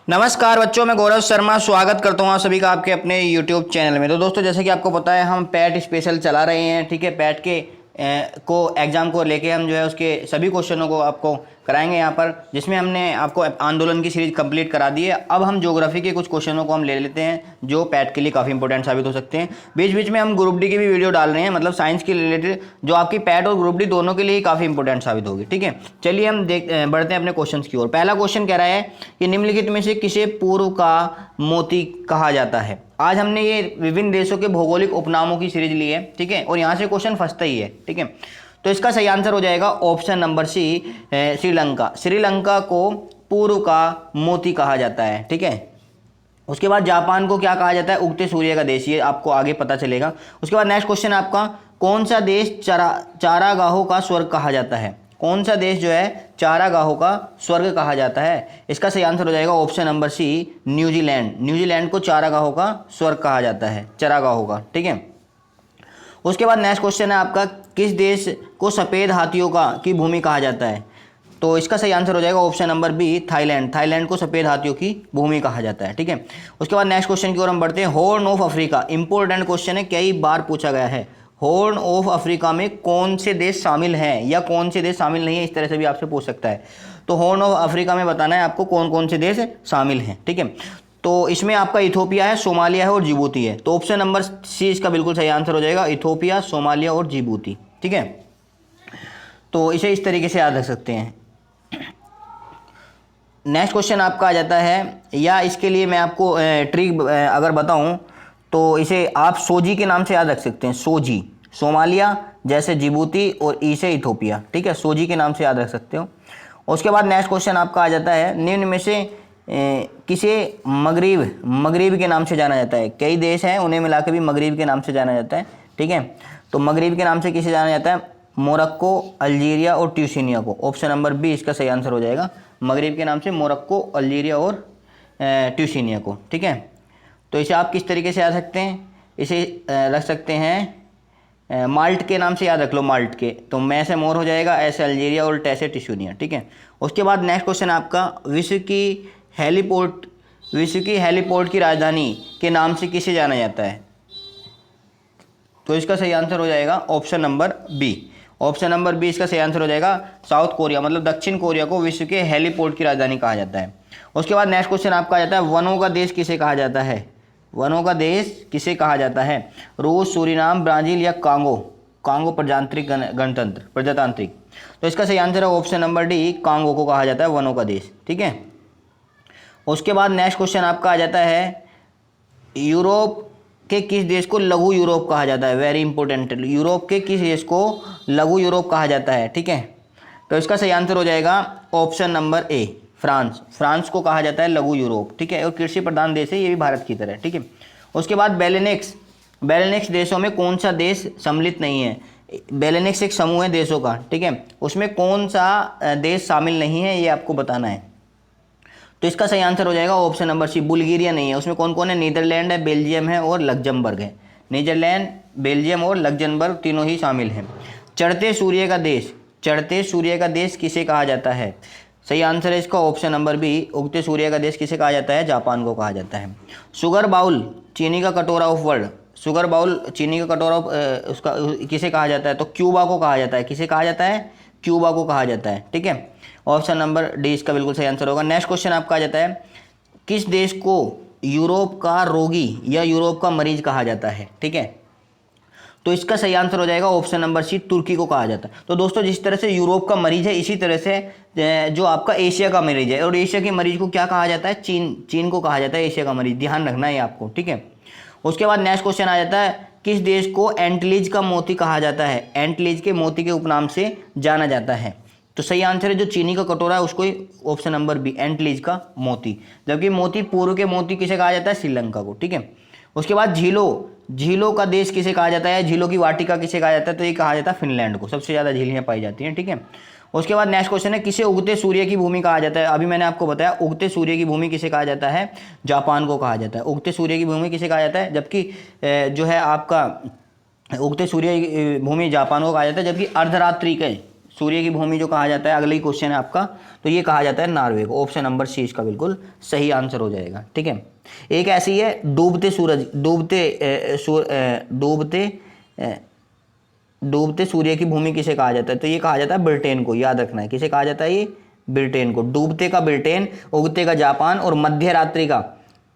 नमस्कार बच्चों, मैं गौरव शर्मा स्वागत करता हूँ आप सभी का आपके अपने YouTube चैनल में। तो दोस्तों, जैसे कि आपको पता है, हम पैट स्पेशल चला रहे हैं। ठीक है, पैट के को एग्ज़ाम को लेके हम जो है उसके सभी क्वेश्चनों को आपको कराएंगे यहाँ पर, जिसमें हमने आपको आंदोलन की सीरीज कंप्लीट करा दी है। अब हम ज्योग्राफी के कुछ क्वेश्चनों को हम ले लेते हैं जो पैट के लिए काफ़ी इंपॉर्टेंट साबित हो सकते हैं। बीच बीच में हम ग्रुप डी की भी वीडियो डाल रहे हैं, मतलब साइंस के रिलेटेड, जो आपकी पैट और ग्रुप डी दोनों के लिए काफ़ी इंपॉर्टेंट साबित होगी। ठीक है, चलिए हम बढ़ते हैं अपने क्वेश्चन की ओर। पहला क्वेश्चन कह रहा है कि निम्नलिखित में से किसे पूर्व का मोती कहा जाता है। आज हमने ये विभिन्न देशों के भौगोलिक उपनामों की सीरीज ली है। ठीक है, और यहाँ से क्वेश्चन फंसता ही है। ठीक है, तो इसका सही आंसर हो जाएगा option number C, Sri Lanka. Sri Lanka को पूर्व का मोती कहा जाता है। ठीक है, उसके बाद जापान को क्या कहा जाता है, उगते सूर्य का देश। ये आपको आगे पता चलेगा। उसके बाद नेक्स्ट क्वेश्चन आपका, कौन सा देश चारागाहों का स्वर्ग कहा जाता है। कौन सा देश जो है चारागाहों का स्वर्ग कहा जाता है। इसका सही आंसर हो जाएगा option number C, New Zealand. New Zealand को चारागाहों का स्वर्ग कहा जाता है, चरागाहों का। ठीक है, उसके बाद नेक्स्ट क्वेश्चन है आपका, किस देश को सफ़ेद हाथियों की भूमि कहा जाता है। तो इसका सही आंसर हो जाएगा option number B, Thailand. Thailand को सफ़ेद हाथियों की भूमि कहा जाता है। ठीक है, उसके बाद नेक्स्ट क्वेश्चन की ओर हम बढ़ते हैं। Horn of Africa, important question है, कई बार पूछा गया है। हॉर्न ऑफ अफ्रीका में कौन से देश शामिल हैं या कौन से देश शामिल नहीं है, इस तरह से भी आपसे पूछ सकता है। तो हॉर्न ऑफ अफ्रीका में बताना है आपको कौन कौन से देश शामिल हैं। ठीक है, तो इसमें आपका इथोपिया है, सोमालिया है और जिबूती है। तो ऑप्शन नंबर सी इसका बिल्कुल सही आंसर हो जाएगा, इथोपिया, सोमालिया और जिबूती। ठीक है, तो इसे इस तरीके से याद रख सकते हैं। नेक्स्ट क्वेश्चन आपका आ जाता है, या इसके लिए मैं आपको ट्रिक अगर बताऊं तो इसे आप सोजी के नाम से याद रख सकते हैं। सोजी, सोमालिया जैसे जिबूती और ई से इथोपिया। ठीक है, सोजी के नाम से याद रख सकते हो। उसके बाद नेक्स्ट क्वेश्चन आपका आ जाता है, निम्न में से किसे मगरिब के नाम से जाना जाता है। कई देश हैं, उन्हें मिला के भी मगरिब के नाम से जाना जाता है। ठीक है, तो मगरिब के नाम से किसे जाना जाता है, मोरक्को, अल्जीरिया और ट्यूनीशिया को। ऑप्शन नंबर बी इसका सही आंसर हो जाएगा, मगरिब के नाम से मोरक्को, अल्जीरिया और ट्यूनीशिया को। ठीक है, तो इसे आप किस तरीके से याद सकते हैं, इसे रख सकते हैं माल्ट के नाम से याद रख लो, माल्ट के। तो मैं से मोर हो जाएगा, ऐसे अल्जीरिया और टैसे ट्यूनीशिया। ठीक है, उसके बाद नेक्स्ट क्वेश्चन आपका, विश्व की हेलीपोर्ट की राजधानी के नाम से किसे जाना जाता है। तो इसका सही आंसर हो जाएगा option number B. Option number B इसका सही आंसर हो जाएगा, साउथ कोरिया, मतलब दक्षिण कोरिया को विश्व के हेलीपोर्ट की राजधानी कहा जाता है। उसके बाद नेक्स्ट क्वेश्चन आपका आ जाता है, वनों का देश किसे कहा जाता है। वनों का देश किसे कहा जाता है, रूस, सूरीनाम, ब्राज़ील या कांगो प्रजातांत्रिक। तो इसका सही आंसर है ऑप्शन नंबर डी, कांगो को कहा जाता है वनों का देश। ठीक है, उसके बाद नेक्स्ट क्वेश्चन आपका आ जाता है, यूरोप के किस देश को लघु यूरोप कहा जाता है। वेरी इंपॉर्टेंट, यूरोप के किस देश को लघु यूरोप कहा जाता है। ठीक है, तो इसका सही आंसर हो जाएगा option number A, France. France को कहा जाता है लघु यूरोप। ठीक है, और कृषि प्रधान देश है, ये भी भारत की तरह। ठीक है, उसके बाद बेलेनेक्स देशों में कौन सा देश सम्मिलित नहीं है। बेलेनेक्स एक समूह है देशों का। ठीक है, उसमें कौन सा देश शामिल नहीं है, ये आपको बताना है। तो इसका सही आंसर हो जाएगा ऑप्शन नंबर सी, बुल्गारिया नहीं है। उसमें कौन कौन है, नीदरलैंड है, बेल्जियम है और लग्जमबर्ग है। नीदरलैंड, बेल्जियम और लग्जमबर्ग तीनों ही शामिल हैं। चढ़ते सूर्य का देश किसे कहा जाता है। सही आंसर है इसका ऑप्शन नंबर बी, उगते सूर्य का देश किसे कहा जाता है, जापान को कहा जाता है। शुगर बाउल, चीनी का कटोरा ऑफ वर्ल्ड, शुगर बाउल चीनी का कटोरा उसका किसे कहा जाता है, तो क्यूबा को कहा जाता है। किसे कहा जाता है, क्यूबा को कहा जाता है। ठीक है, ऑप्शन नंबर डी इसका बिल्कुल सही आंसर होगा। नेक्स्ट क्वेश्चन आपका आ जाता है, किस देश को यूरोप का रोगी या यूरोप का मरीज कहा जाता है। ठीक है, तो इसका सही आंसर हो जाएगा ऑप्शन नंबर सी, तुर्की को कहा जाता है। तो दोस्तों, जिस तरह से यूरोप का मरीज है, इसी तरह से जो आपका एशिया का मरीज है, और एशिया के मरीज को क्या कहा जाता है, चीन को कहा जाता है एशिया का मरीज। ध्यान रखना है आपको। ठीक है, उसके बाद नेक्स्ट क्वेश्चन आ जाता है, किस देश को एंटलीज का मोती कहा जाता है। एंटलीज के मोती के उपनाम से जाना जाता है। तो सही आंसर है जो चीनी का कटोरा है उसको ही, ऑप्शन नंबर बी, एंटलीज का मोती। जबकि मोती, पूर्व के मोती किसे कहा जाता है, श्रीलंका को। ठीक है, उसके बाद झीलों का देश किसे कहा जाता है, झीलों की वाटिका किसे कहा जाता है, तो ये कहा जाता है फिनलैंड को। सबसे ज़्यादा झीलें पाई जाती हैं। ठीक है, उसके बाद नेक्स्ट क्वेश्चन है, किसे उगते सूर्य की भूमि कहा जाता है। अभी मैंने आपको बताया, उगते सूर्य की भूमि किसे कहा जाता है, जापान को कहा जाता है। उगते सूर्य की भूमि किसे कहा जाता है, जबकि जो है आपका उगते सूर्य भूमि जापान को कहा जाता है। जबकि अर्धरात्रि के सूर्य की भूमि जो कहा जाता है, अगला ही क्वेश्चन है आपका, तो ये कहा जाता है नॉर्वे को। ऑप्शन नंबर सी इसका बिल्कुल सही आंसर हो जाएगा। ठीक है, एक ऐसी है डूबते सूरज, डूबते सूर्य की भूमि किसे कहा जाता है, तो ये कहा जाता है ब्रिटेन को। याद रखना है किसे कहा जाता है, ये ब्रिटेन को। डूबते का ब्रिटेन, उगते का जापान और मध्य रात्रि का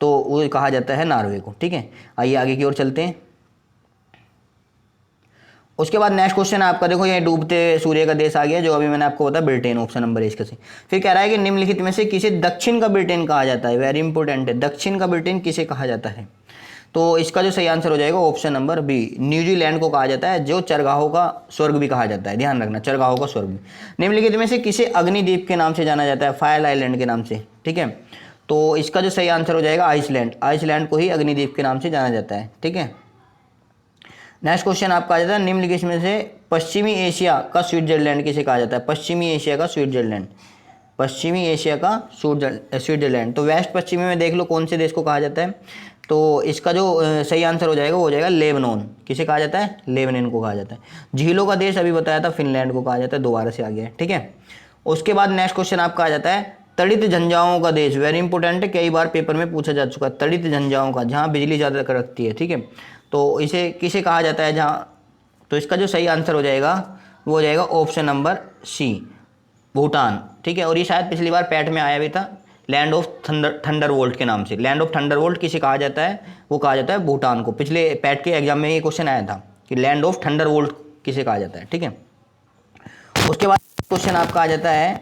तो वो कहा जाता है नॉर्वे को। ठीक है, आइए आगे की ओर चलते हैं। उसके बाद नेक्स्ट क्वेश्चन है आपका, देखो ये डूबते सूर्य का देश आ गया, जो अभी मैंने आपको बताया ब्रिटेन, ऑप्शन नंबर इसका सही। फिर कह रहा है कि निम्नलिखित में से किसे दक्षिण का ब्रिटेन कहा जाता है, वेरी इंपॉर्टेंट है, दक्षिण का ब्रिटेन किसे कहा जाता है, तो इसका जो सही आंसर हो जाएगा ऑप्शन नंबर बी, न्यूजीलैंड को कहा जाता है, जो चरगाहों का स्वर्ग भी कहा जाता है। ध्यान रखना, चरगाहों का स्वर्ग भी। निम्नलिखित में से किसे अग्निद्वीप के नाम से जाना जाता है, फायर आइलैंड के नाम से। ठीक है, तो इसका जो सही आंसर हो जाएगा आइसलैंड, आइसलैंड को ही अग्निद्वीप के नाम से जाना जाता है। ठीक है, नेक्स्ट क्वेश्चन आपका आ जाता है, निम्नलिखित में से पश्चिमी एशिया का स्विट्जरलैंड किसे कहा जाता है, पश्चिमी एशिया का स्विट्जरलैंड, पश्चिमी एशिया का स्विट्जरलैंड। तो वेस्ट पश्चिमी में देख लो कौन से देश को कहा जाता है, तो इसका जो सही आंसर हो जाएगा वो हो जाएगा लेबनान। किसे कहा जाता है, लेबनान को कहा जाता है। झीलों का देश अभी बताया था, फिनलैंड को कहा जाता है, दोबारा से आ गया है। ठीक है, उसके बाद नेक्स्ट क्वेश्चन आपका आ जाता है तड़ित झंझाओं का देश, वेरी इंपॉर्टेंट है, कई बार पेपर में पूछा जा चुका है, तड़ित झंझाओं का, जहाँ बिजली ज़्यादा कड़कती है। ठीक है, तो इसे किसे कहा जाता है जहाँ, तो इसका जो सही आंसर हो जाएगा वो हो जाएगा ऑप्शन नंबर सी, भूटान। ठीक है, और ये शायद पिछली बार पैट में आया भी था, लैंड ऑफ थंडरबोल्ट के नाम से। लैंड ऑफ थंडरबोल्ट किसे कहा जाता है, वो कहा जाता है भूटान को। पिछले पैट के एग्जाम में ये क्वेश्चन आया था कि लैंड ऑफ थंडरबोल्ट किसे कहा जाता है। ठीक है, उसके बाद क्वेश्चन आपका आ जाता है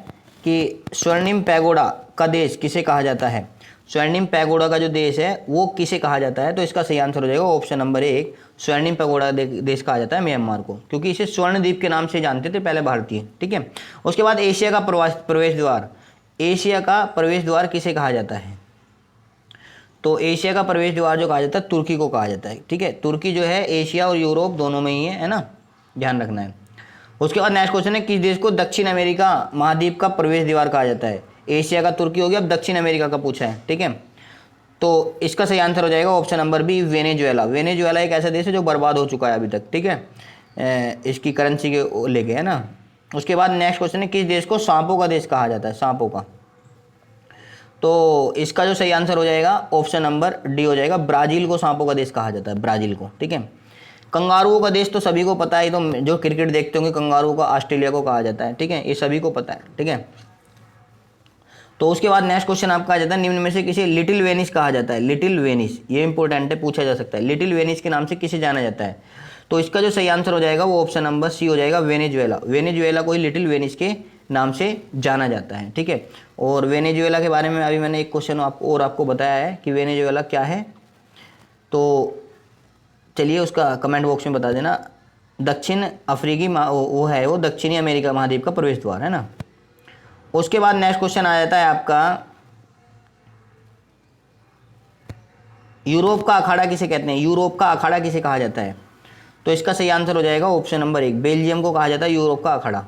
कि स्वर्णिम पैगोडा का देश किसे कहा जाता है, स्वर्णिम पैगोडा का जो देश है वो किसे कहा जाता है, तो इसका सही आंसर हो जाएगा ऑप्शन नंबर एक, स्वर्णिम पैगोडा देश कहा जाता है म्यांमार को, क्योंकि इसे स्वर्ण द्वीप के नाम से जानते थे पहले भारतीय। ठीक है, उसके बाद एशिया का प्रवेश द्वार, एशिया का प्रवेश द्वार किसे कहा जाता है, तो एशिया का प्रवेश द्वार जो कहा जाता है तुर्की को कहा जाता है। ठीक है, तुर्की जो है एशिया और यूरोप दोनों में ही है ना, ध्यान रखना है। उसके बाद नेक्स्ट क्वेश्चन है, किस देश को दक्षिण अमेरिका महाद्वीप का प्रवेश द्वार कहा जाता है, एशिया का तुर्की हो गया, अब दक्षिण अमेरिका का पूछा है। ठीक है, तो इसका सही आंसर हो जाएगा option number B, Venezuela. Venezuela एक ऐसा देश है जो बर्बाद हो चुका है अभी तक। ठीक है, इसकी करेंसी के लेके है ना। उसके बाद नेक्स्ट क्वेश्चन है, किस देश को सांपों का देश कहा जाता है, सांपों का, तो इसका जो सही आंसर हो जाएगा ऑप्शन नंबर डी हो जाएगा, ब्राज़ील को सांपों का देश कहा जाता है, ब्राज़ील को। ठीक है, कंगारुओं का देश तो सभी को पता है, तो जो क्रिकेट देखते होंगे कंगारुओं का ऑस्ट्रेलिया को कहा जाता है। ठीक है, ये सभी को पता है। ठीक है, तो उसके बाद नेक्स्ट क्वेश्चन आपका आ जाता है, निम्न में से किसे लिटिल वेनिस कहा जाता है, लिटिल वेनिस, ये इंपॉर्टेंट है, पूछा जा सकता है, लिटिल वेनिस के नाम से किसे जाना जाता है, तो इसका जो सही आंसर हो जाएगा वो ऑप्शन नंबर सी हो जाएगा, वेनेजुएला। वेनेजुएला को ही लिटिल वेनिस के नाम से जाना जाता है। ठीक है, और वेनेजुएला के बारे में अभी मैंने एक क्वेश्चन आपको बताया है कि वेनेजुएला क्या है, तो चलिए उसका कमेंट बॉक्स में बता देना। दक्षिण अफ्रीकी वो है, वो दक्षिणी अमेरिका महाद्वीप का प्रवेश द्वार है ना। उसके बाद नेक्स्ट क्वेश्चन आ जाता है आपका, यूरोप का अखाड़ा किसे कहते हैं, यूरोप का अखाड़ा किसे कहा जाता है, तो इसका सही आंसर हो जाएगा ऑप्शन नंबर एक, बेल्जियम को कहा जाता है यूरोप का अखाड़ा।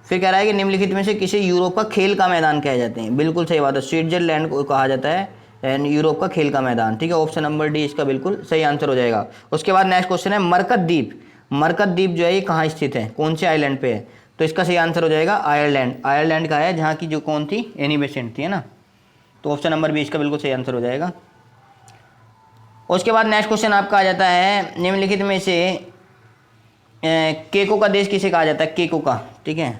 फिर कह रहा है कि निम्नलिखित में से किसे यूरोप का खेल का मैदान कहे जाते हैं, बिल्कुल सही बात है, स्विट्जरलैंड को कहा जाता है यूरोप का खेल का मैदान। ठीक है, ऑप्शन नंबर डी इसका बिल्कुल सही आंसर हो जाएगा। उसके बाद नेक्स्ट क्वेश्चन है, मरकत द्वीप, मरकत द्वीप जो है ये कहाँ स्थित है, कौन से आइलैंड पे है, तो इसका सही आंसर हो जाएगा आयरलैंड। आयरलैंड का है जहाँ की जो कौन थी, एनी बेसेंट थी है ना, तो ऑप्शन नंबर बी इसका बिल्कुल सही आंसर हो जाएगा। उसके बाद नेक्स्ट क्वेश्चन आपका आ जाता है, निम्नलिखित में से केको का देश किसे कहा जाता है, केको का। ठीक है,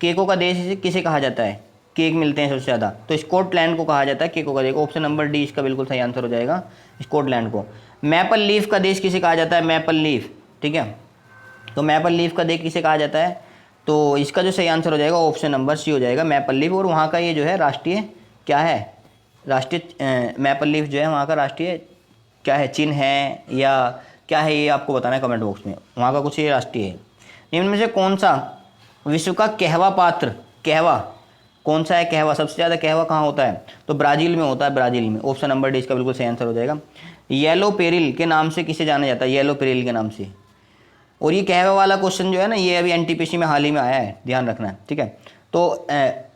केको का देश किसे कहा जाता है, केक मिलते हैं सबसे ज़्यादा, तो स्कॉटलैंड को कहा जाता है केको का देश, ऑप्शन नंबर डी इसका बिल्कुल सही आंसर हो जाएगा, स्कॉटलैंड को। मैपल लीफ का देश किसे कहा जाता है, मैपल लीफ। ठीक है, तो मैपल लीफ का देश किसे कहा जाता है, तो इसका जो सही आंसर हो जाएगा ऑप्शन नंबर सी हो जाएगा, मैपल लीफ। और वहाँ का ये जो है राष्ट्रीय क्या है, राष्ट्रीय मैपल लीफ जो है वहाँ का राष्ट्रीय क्या है, चिन्ह है या क्या है, ये आपको बताना है कमेंट बॉक्स में, वहाँ का कुछ ये राष्ट्रीय है। निम्न में से कौन सा विश्व का कहवा पात्र, कहवा कौन सा है, कहवा सबसे ज़्यादा कहवा कहाँ होता है, तो ब्राज़ील में होता है, ब्राज़ील में, ऑप्शन नंबर डी इसका बिल्कुल सही आंसर हो जाएगा। येलो पेरिल के नाम से किसे जाना जाता है, येलो पेरिल के नाम से। और ये कहवा वाला क्वेश्चन जो है ना, ये अभी एनटीपीसी में हाल ही में आया है, ध्यान रखना है। ठीक है, तो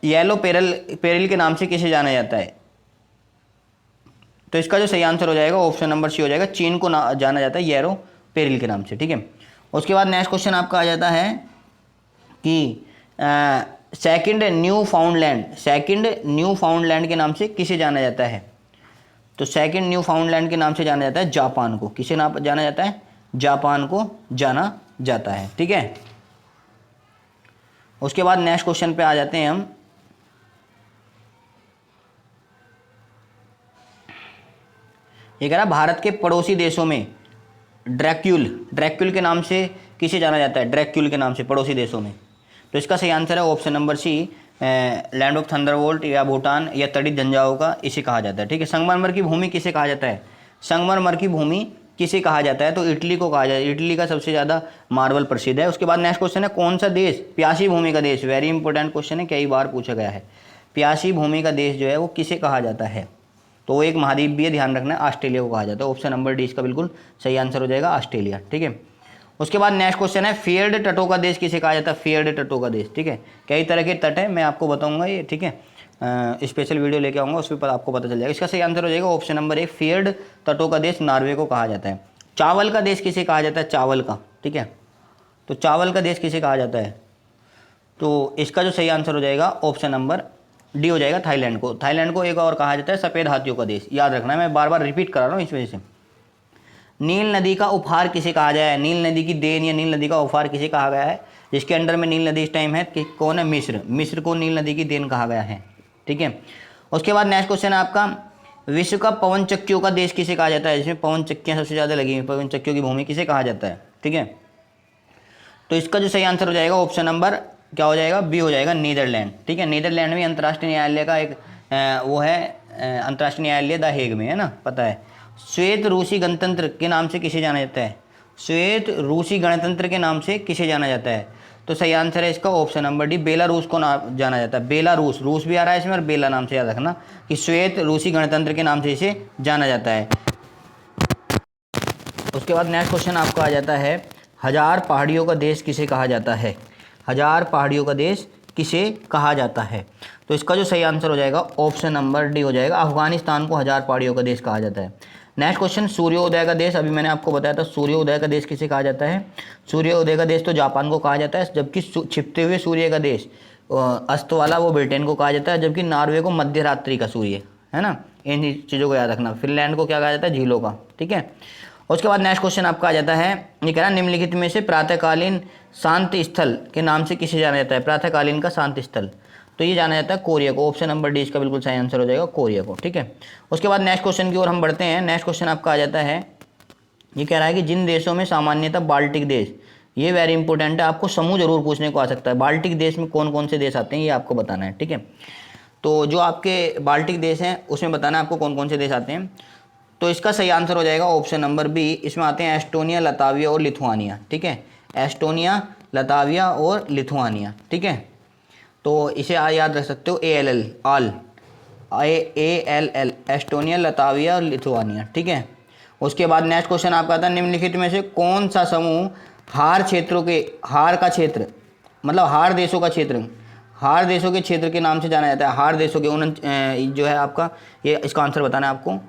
येलो पेरिल के नाम से किसे जाना जाता है, तो इसका जो सही आंसर हो जाएगा ऑप्शन नंबर सी हो जाएगा, चीन को जाना जाता है येलो पेरिल के नाम से। ठीक है, उसके बाद नेक्स्ट क्वेश्चन आपका आ जाता है कि सेकंड न्यू फाउंडलैंड के नाम से किसे जाना जाता है? तो सेकंड न्यू फाउंडलैंड के नाम से जाना जाता है जापान को। किसे नाम जाना जाता है? जापान को जाना जाता है। ठीक है, उसके बाद नेक्स्ट क्वेश्चन पे आ जाते हैं हम। ये कह रहा भारत के पड़ोसी देशों में ड्रैक्यूल के नाम से किसे जाना जाता है? ड्रैक्यूल के नाम से पड़ोसी देशों में। तो इसका सही आंसर है option number C, land of thunderbolt या भूटान या तड़ित झंझाओं का इसे कहा जाता है। ठीक है, संगमरमर की भूमि किसे कहा जाता है? संगमरमर की भूमि किसे कहा जाता है? तो इटली को कहा जाता है। इटली का सबसे ज़्यादा मार्बल प्रसिद्ध है। उसके बाद नेक्स्ट क्वेश्चन है, कौन सा देश प्यासी भूमि का देश? वेरी इंपॉर्टेंट क्वेश्चन है, कई बार पूछा गया है। प्यासी भूमि का देश जो है वो किसे कहा जाता है? तो वो एक महाद्वीप भी है, ध्यान रखना है, ऑस्ट्रेलिया को कहा जाता है। ऑप्शन नंबर डी इसका बिल्कुल सही आंसर हो जाएगा, ऑस्ट्रेलिया। ठीक है, उसके बाद नेक्स्ट क्वेश्चन है, फेयर्ड तटों का देश किसे कहा जाता है? फेयर्ड तटों का देश। ठीक है, कई तरह के तट है, मैं आपको बताऊंगा ये। ठीक है, स्पेशल वीडियो लेके आऊँगा, उस पर आपको पता चल जाएगा। इसका सही आंसर हो जाएगा ऑप्शन नंबर ए, फेयर्ड तटों का देश नॉर्वे को कहा जाता है। चावल का देश किसे कहा जाता है? चावल का। ठीक है, तो चावल का देश किसे कहा जाता है? तो इसका जो सही आंसर हो जाएगा ऑप्शन नंबर डी हो जाएगा, थाईलैंड को। थाईलैंड को एक और कहा जाता है सफ़ेद हाथियों का देश। याद रखना है, मैं बार बार रिपीट करा रहा हूँ इस वजह से। नील नदी का उपहार किसे कहा जाए है? नील नदी की देन या नील नदी का उपहार किसे कहा गया है? जिसके अंडर में नील नदी इस टाइम है कि कौन है? मिस्र को नील नदी की देन कहा गया है। ठीक है, उसके बाद नेक्स्ट क्वेश्चन है आपका, विश्व का पवन चक्कियों का देश किसे कहा जाता है? जिसमें पवन चक्कियाँ सबसे ज़्यादा लगी हुई, पवन चक्कियों की भूमि किसे कहा जाता है? ठीक है, तो इसका जो सही आंसर हो जाएगा ऑप्शन नंबर क्या हो जाएगा? बी हो जाएगा, नीदरलैंड। ठीक है, नीदरलैंड में अंतर्राष्ट्रीय न्यायालय का एक वो है, अंतर्राष्ट्रीय न्यायालय द हेग में है ना, पता है। श्वेत रूसी गणतंत्र के नाम से किसे जाना जाता है? श्वेत रूसी गणतंत्र के नाम से किसे जाना जाता है? तो सही आंसर है इसका ऑप्शन नंबर डी, बेलारूस को नाम जाना जाता है। बेलारूस, रूस भी आ रहा है इसमें और बेला नाम से याद रखना कि श्वेत रूसी गणतंत्र के नाम से इसे जाना जाता है। उसके बाद नेक्स्ट क्वेश्चन आपका आ जाता है, हजार पहाड़ियों का देश किसे कहा जाता है? हजार पहाड़ियों का देश किसे कहा जाता है? तो इसका जो सही आंसर हो जाएगा ऑप्शन नंबर डी हो जाएगा, अफगानिस्तान को हजार पहाड़ियों का देश कहा जाता है। नेक्स्ट क्वेश्चन, सूर्योदय का देश, अभी मैंने आपको बताया था सूर्योदय का देश किसे कहा जाता है? सूर्योदय का देश तो जापान को कहा जाता है, जबकि छिपते हुए सूर्य का देश अस्त वाला वो ब्रिटेन को कहा जाता है, जबकि नॉर्वे को मध्य रात्रि का सूर्य है ना। इन चीज़ों को याद रखना। फिनलैंड को क्या कहा जाता है? झीलों का। ठीक है, उसके बाद नेक्स्ट क्वेश्चन आपका आ जाता है, ये कह रहा है निम्नलिखित में से प्रातःकालीन शांत स्थल के नाम से किसे जाना जाता है? प्रातःकालीन का शांत स्थल, तो ये जाना जाता है कोरिया को। ऑप्शन नंबर डी इसका बिल्कुल सही आंसर हो जाएगा, कोरिया को। ठीक है, उसके बाद नेक्स्ट क्वेश्चन की ओर हम बढ़ते हैं। नेक्स्ट क्वेश्चन आपका आ जाता है, ये कह रहा है कि जिन देशों में सामान्यतः बाल्टिक देश, ये वेरी इंपॉर्टेंट है, आपको समूह जरूर पूछने को आ सकता है। बाल्टिक देश में कौन कौन से देश आते हैं ये आपको बताना है। ठीक है, तो जो आपके बाल्टिक देश हैं उसमें बताना है आपको कौन कौन से देश आते हैं। तो इसका सही आंसर हो जाएगा ऑप्शन नंबर बी, इसमें आते हैं एस्टोनिया, लताविया और लिथुआनिया। ठीक है, एस्टोनिया, लताविया और लिथुआनिया। ठीक है, तो इसे याद रख सकते हो ALL, आल, ALL, एस्टोनिया, लताविया और लिथुआनिया। ठीक है, उसके बाद नेक्स्ट क्वेश्चन आपका आता है, निम्नलिखित में से कौन सा समूह हार क्षेत्रों के, हार का क्षेत्र मतलब हार देशों का क्षेत्र, हार देशों के क्षेत्र के नाम से जाना जाता है? हार देशों के जो है आपका, ये इसका आंसर बताना है आपको।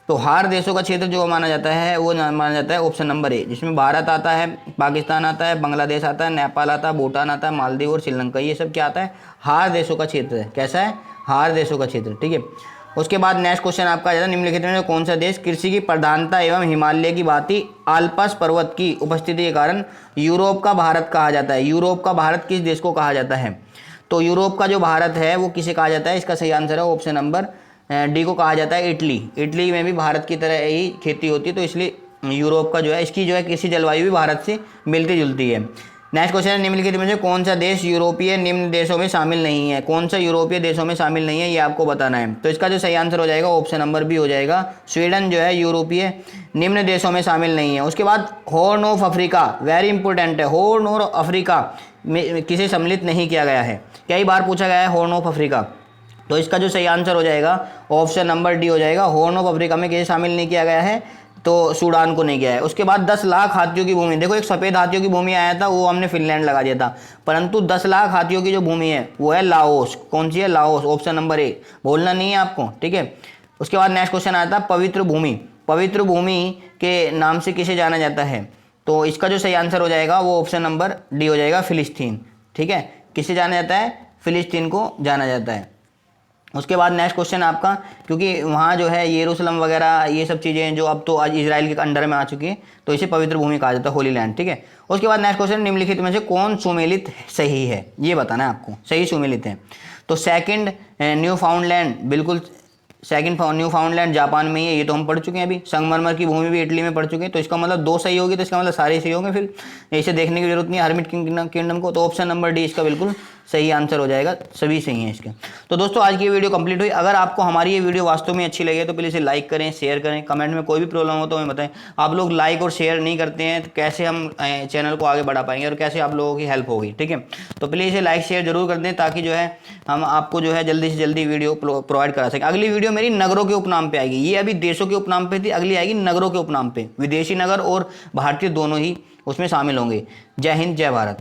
तो हार देशों का क्षेत्र जो माना जाता है वो माना जाता है ऑप्शन नंबर ए, जिसमें भारत आता है, पाकिस्तान आता है, बांग्लादेश आता है, नेपाल आता है, भूटान आता है, मालदीव और श्रीलंका, ये सब क्या आता है? हार देशों का क्षेत्र है। कैसा है? हार देशों का क्षेत्र। ठीक है, उसके बाद नेक्स्ट क्वेश्चन आपका आ जाता है, निम्नलिखित में कौन सा देश कृषि की प्रधानता एवं हिमालय की भांति आल्प्स पर्वत की उपस्थिति के कारण यूरोप का भारत कहा जाता है? यूरोप का भारत किस देश को कहा जाता है? तो यूरोप का जो भारत है वो किसे कहा जाता है? इसका सही आंसर है ऑप्शन नंबर डी को कहा जाता है इटली। इटली में भी भारत की तरह ही खेती होती है, तो इसलिए यूरोप का जो है, इसकी जो है कृषि जलवायु भी भारत से मिलती जुलती है। नेक्स्ट क्वेश्चन है, निम्नलिखित में से कौन सा देश यूरोपीय निम्न देशों में शामिल नहीं है? कौन सा यूरोपीय देशों में शामिल नहीं है ये आपको बताना है। तो इसका जो सही आंसर हो जाएगा ऑप्शन नंबर बी हो जाएगा, स्वीडन जो है यूरोपीय निम्न देशों में शामिल नहीं है। उसके बाद horn of Africa, very important है, हॉर्न ऑफ अफ्रीका में किसे सम्मिलित नहीं किया गया है? कई बार पूछा गया है हॉर्न ऑफ अफ्रीका, तो इसका जो सही आंसर हो जाएगा ऑप्शन नंबर डी हो जाएगा, हॉर्न ऑफ अफ्रीका में किसे शामिल नहीं किया गया है? तो सूडान को नहीं किया है। उसके बाद 10 लाख हाथियों की भूमि, देखो एक सफ़ेद हाथियों की भूमि आया था, वो हमने फिनलैंड लगा दिया था, परंतु 10 लाख हाथियों की जो भूमि है वो है लाओस। कौन सी है? लाओस, ऑप्शन नंबर ए, भूलना नहीं है आपको। ठीक है, उसके बाद नेक्स्ट क्वेश्चन आता है, पवित्र भूमि, पवित्र भूमि के नाम से किसे जाना जाता है? तो इसका जो सही आंसर हो जाएगा वो ऑप्शन नंबर डी हो जाएगा, फिलिस्तीन। ठीक है, किसे जाना जाता है, फिलिस्तीन को जाना जाता है। उसके बाद नेक्स्ट क्वेश्चन आपका, क्योंकि वहाँ जो है यरूशलेम वगैरह ये सब चीज़ें जो अब तो आज इजराइल के अंडर में आ चुकी है, तो इसे पवित्र भूमि कहा जाता है, होली लैंड, ठीक है। उसके बाद नेक्स्ट क्वेश्चन, निम्नलिखित में से कौन सुमेलित सही है, ये बताना है आपको, सही सुमेलित है। तो सेकंड न्यू फाउंडलैंड, बिल्कुल सेकंड न्यू फाउंडलैंड जापान में ही है, ये तो हम पढ़ चुके हैं अभी। संगमरमर की भूमि भी इटली में पढ़ चुके हैं, तो इसका मतलब 2 सही होगी, तो इसका मतलब सारे सही होंगे, फिर इसे देखने की जरूरत नहीं है हर्मिट किंगडम को। तो ऑप्शन नंबर डी इसका बिल्कुल सही आंसर हो जाएगा, सभी सही हैं इसके। तो दोस्तों आज की ये वीडियो कंप्लीट हुई। अगर आपको हमारी ये वीडियो वास्तव में अच्छी लगे तो प्लीज़ इसे लाइक करें, शेयर करें, कमेंट में कोई भी प्रॉब्लम हो तो हमें बताएं। आप लोग लाइक और शेयर नहीं करते हैं तो कैसे हम चैनल को आगे बढ़ा पाएंगे और कैसे आप लोगों की हेल्प होगी, ठीक है। तो प्लीज़ इसे लाइक शेयर जरूर कर दें, ताकि जो है हम आपको जो है जल्दी से जल्दी वीडियो प्रोवाइड करा सकें। अगली वीडियो मेरी नगरों के उपनाम पे आएगी, ये अभी देशों के उपनाम पे थी, अगली आएगी नगरों के उपनाम पे। विदेशी नगर और भारतीय दोनों ही उसमें शामिल होंगे। जय हिंद, जय भारत।